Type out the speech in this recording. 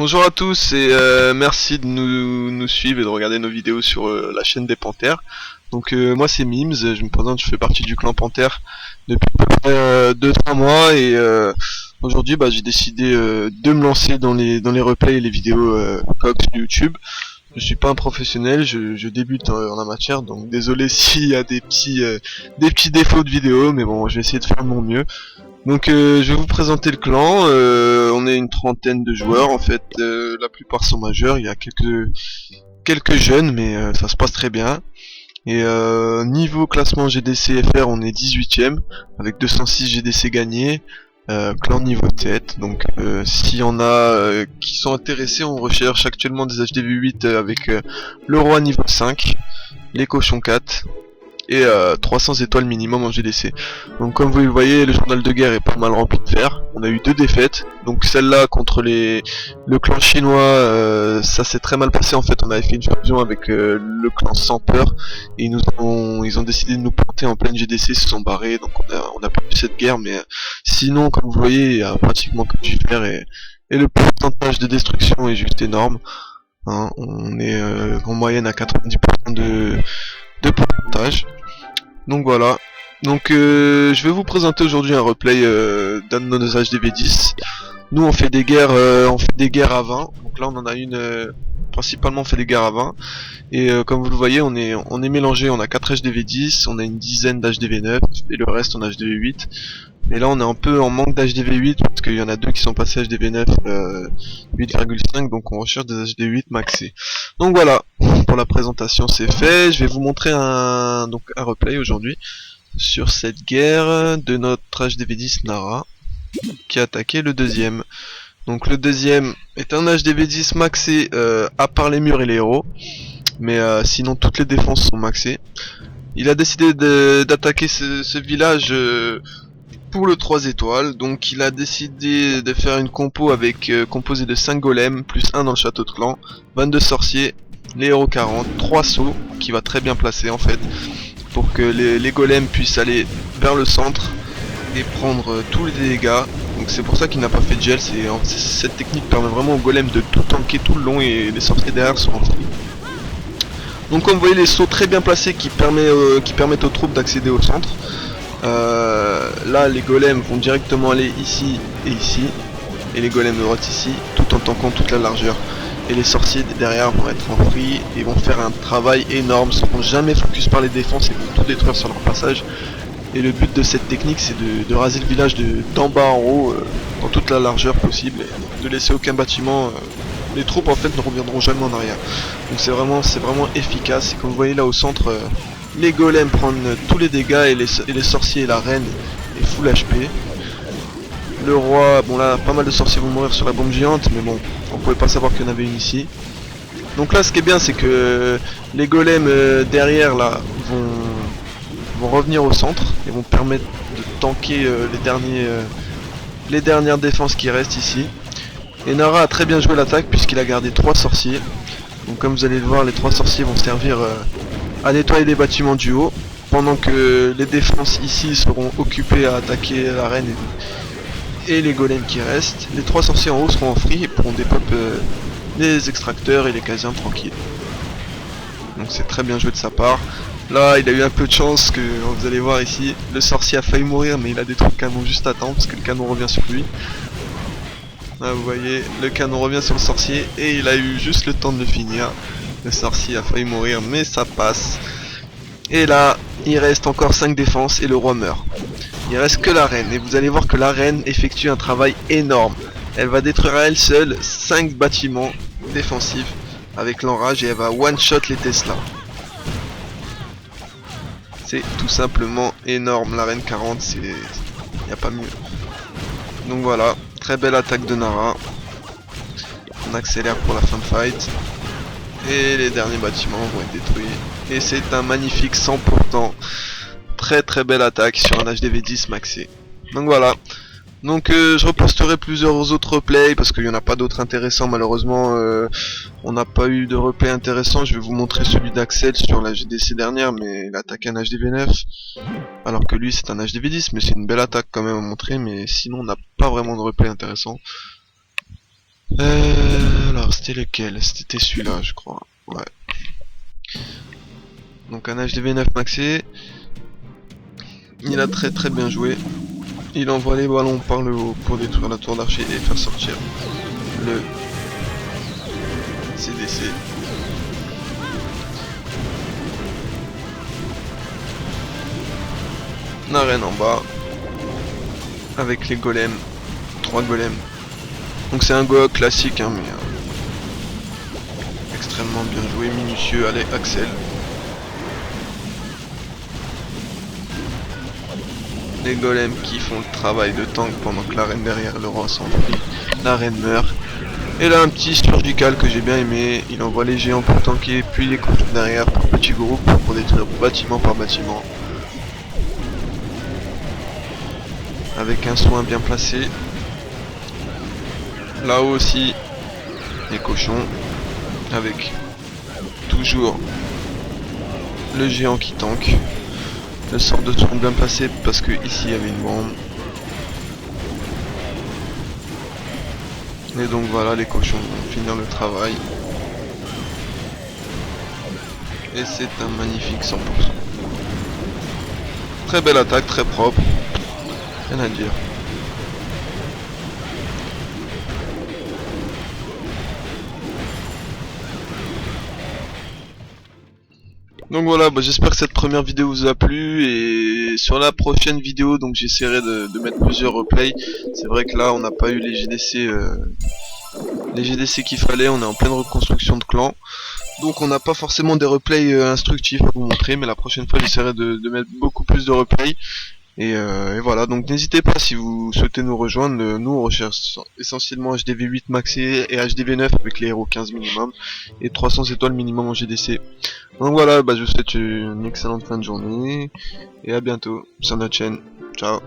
Bonjour à tous et merci de nous suivre et de regarder nos vidéos sur la chaîne des Panthères. Donc moi c'est Mims, je me présente, je fais partie du clan Panthère depuis à peu près 2-3 mois et aujourd'hui j'ai décidé de me lancer dans les replays et les vidéos COG sur YouTube. Je suis pas un professionnel, je débute en la matière, donc désolé s'il y a des petits défauts de vidéo, mais bon je vais essayer de faire de mon mieux. Donc je vais vous présenter le clan, on est une trentaine de joueurs en fait, la plupart sont majeurs, il y a quelques jeunes mais ça se passe très bien. Et niveau classement GDC FR on est 18ème avec 206 GDC gagnés, clan niveau 7, donc s'il y en a qui sont intéressés, on recherche actuellement des HDV 8 avec le roi niveau 5, les cochons 4 et 300 étoiles minimum en GDC. Donc comme vous le voyez, le journal de guerre est pas mal rempli de fer. On a eu 2 défaites, donc celle-là contre le clan chinois, ça s'est très mal passé en fait. On avait fait une fusion avec le clan sans peur et ils ont décidé de nous planter en pleine GDC, ils se sont barrés, donc on a perdu cette guerre, mais sinon comme vous voyez, il y a pratiquement que du fer et le pourcentage de destruction est juste énorme. Hein, on est en moyenne à 90% de pourcentage. Donc voilà. Donc je vais vous présenter aujourd'hui un replay d'un de nos HDV10. Nous on fait des guerres à 20. Donc là on en a une principalement on fait des guerres à 20. Et comme vous le voyez, on est mélangé, on a 4 HDV10, on a une dizaine d'HDV9 et le reste en HDV8. Et là on est un peu en manque d'HDV8 parce qu'il y en a 2 qui sont passés HDV9 8,5, donc on recherche des HDV8 maxés. Donc voilà, pour la présentation c'est fait. Je vais vous montrer un replay aujourd'hui sur cette guerre de notre HDV10 Nara qui a attaqué le deuxième. Donc le deuxième est un HDV10 maxé à part les murs et les héros, mais sinon toutes les défenses sont maxées. Il a décidé d'attaquer ce village pour le 3 étoiles, donc il a décidé de faire une compo avec composée de 5 golems, plus 1 dans le château de clan, 22 sorciers, les héros 40, 3 sauts, qui va très bien placer en fait, pour que les golems puissent aller vers le centre et prendre tous les dégâts. Donc c'est pour ça qu'il n'a pas fait de gel, cette technique permet vraiment aux golems de tout tanker tout le long et les sorciers derrière sont en free. Donc comme vous voyez, les sauts très bien placés qui permettent aux troupes d'accéder au centre. Là les golems vont directement aller ici et ici, et les golems de droite ici, tout en tankant toute la largeur. Et les sorciers derrière vont être en free et vont faire un travail énorme, ils ne seront jamais focus par les défenses et vont tout détruire sur leur passage. Et le but de cette technique c'est de raser le village d'en bas en haut, dans toute la largeur possible, et de laisser aucun bâtiment. Les troupes en fait ne reviendront jamais en arrière. Donc c'est vraiment efficace, et comme vous voyez là au centre, les golems prennent tous les dégâts et les sorciers et la reine est full HP. Le roi, bon là pas mal de sorciers vont mourir sur la bombe géante, mais bon, on pouvait pas savoir qu'il y en avait une ici. Donc là ce qui est bien c'est que les golems derrière là vont revenir au centre et vont permettre de tanker les dernières défenses qui restent ici. Et Nara a très bien joué l'attaque puisqu'il a gardé 3 sorciers. Donc comme vous allez le voir, les 3 sorciers vont servir à nettoyer les bâtiments du haut, pendant que les défenses ici seront occupées à attaquer la reine et les golems qui restent. Les 3 sorciers en haut seront en free et pourront dépop les extracteurs et les casernes tranquilles. Donc c'est très bien joué de sa part. Là il a eu un peu de chance, que vous allez voir ici, le sorcier a failli mourir mais il a détruit le canon juste à temps parce que le canon revient sur lui. Là vous voyez, le canon revient sur le sorcier et il a eu juste le temps de le finir. Le sorcier a failli mourir mais ça passe. Et là il reste encore 5 défenses et le roi meurt. Il reste que la reine et vous allez voir que la reine effectue un travail énorme. Elle va détruire à elle seule 5 bâtiments défensifs avec l'enrage et elle va one shot les Tesla. C'est tout simplement énorme, la reine 40, y a pas mieux. Donc voilà, très belle attaque de Nara. On accélère pour la fin de fight. Et les derniers bâtiments vont être détruits. Et c'est un magnifique 100%. Très très belle attaque sur un HDV10 maxé. Donc voilà. Donc je reposterai plusieurs autres replays parce qu'il n'y en a pas d'autres intéressants malheureusement. On n'a pas eu de replay intéressant. Je vais vous montrer celui d'Axel sur la GDC dernière, mais il a attaqué un HDV9. Alors que lui c'est un HDV10, mais c'est une belle attaque quand même à montrer. Mais sinon on n'a pas vraiment de replay intéressant. Alors c'était lequel? C'était celui-là je crois. Ouais. Donc un HDV9 maxé. Il a très bien joué. Il envoie les ballons par le haut pour détruire la tour d'archer et faire sortir le CDC. Une arène en bas avec les golems, 3 golems. Donc c'est un go classique hein, mais extrêmement bien joué, minutieux. Allez Axel. Les golems qui font le travail de tank pendant que l'arène derrière le roi s'enfuit. L'arène meurt. Et là un petit surgical que j'ai bien aimé. Il envoie les géants pour tanker, puis les coups derrière pour petit groupe pour détruire bâtiment par bâtiment. Avec un soin bien placé. Là-haut aussi, les cochons. Avec toujours le géant qui tank. Le sort de tour bien placé parce que ici il y avait une bombe. Et donc voilà, les cochons vont finir le travail. Et c'est un magnifique 100%. Très belle attaque, très propre. Rien à dire. Donc voilà, bah, j'espère que cette première vidéo vous a plu, et sur la prochaine vidéo donc j'essaierai de mettre plusieurs replays. C'est vrai que là on n'a pas eu les GDC qu'il fallait, on est en pleine reconstruction de clan. Donc on n'a pas forcément des replays instructifs à vous montrer, mais la prochaine fois j'essaierai de mettre beaucoup plus de replays. Et voilà, donc n'hésitez pas si vous souhaitez nous rejoindre. Nous on recherche essentiellement HDV8 maxé et HDV9 avec les héros 15 minimum et 300 étoiles minimum en GDC. Donc voilà, bah, je vous souhaite une excellente fin de journée et à bientôt sur notre chaîne. Ciao.